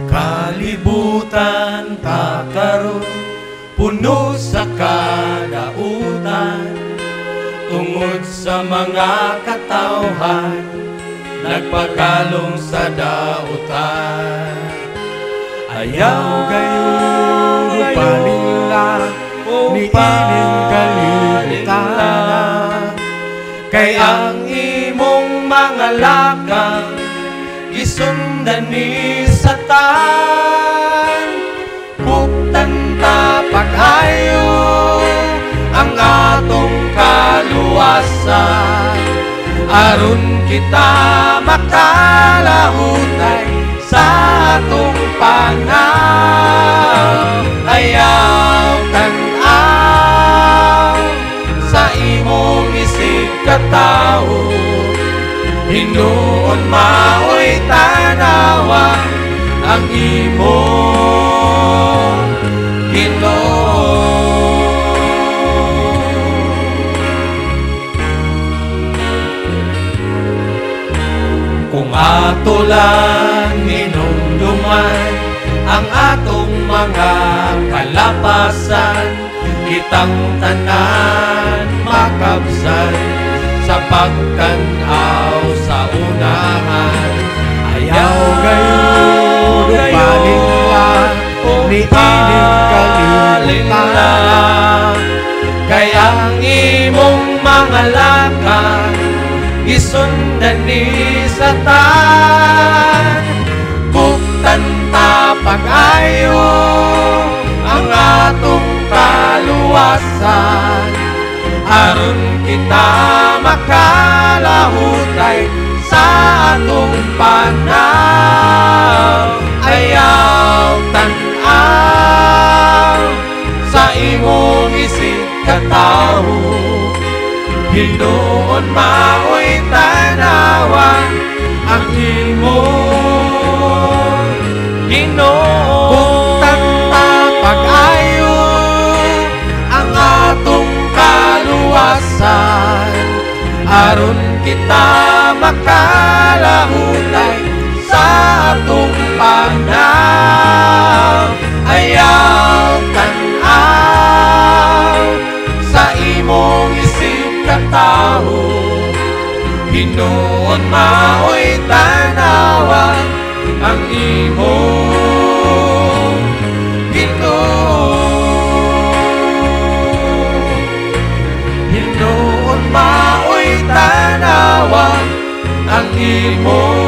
Kalibutan kakaroon, puno sa kadautan, tungod sa mga katawhan, nagpagalong sa dautan. Ayaw gayon upalinla, ni ining kalibutan, kay ang imong mga lakang gisundan ni Satan. Buktan ta pag-ayo ang atong kaluwasan, aron kita makalahutay sa atong panahon. Ayaw tan-aw sa imong isig katawo, hinuon maoy tanawa ang imong Ginoo. Kung ato lang hinumduman ang atong mga kalapasan, kitang tanan makabsan sa pagtanaw sa unahan. Ayaw gayon upalinla, ni ining kalibutan, kay ang imong mga lakang gisundan ni Satan. Buktan ta pag-ayo ang atong kaluwasan, aron kita makalahutay sa atong panahon. Ayaw tan-aw sa imong isig katawo, hinuon maoy tanawa ang imong Ginoo. Buktan ta pag-ayo ang atong kaluwasan, aron kita makalahutay sa atong panahon. Ayaw tan-aw sa imong isig katawo, hinuon maoy tanawa ang imong Ginoo. Hinuon maoy tanawa ang imong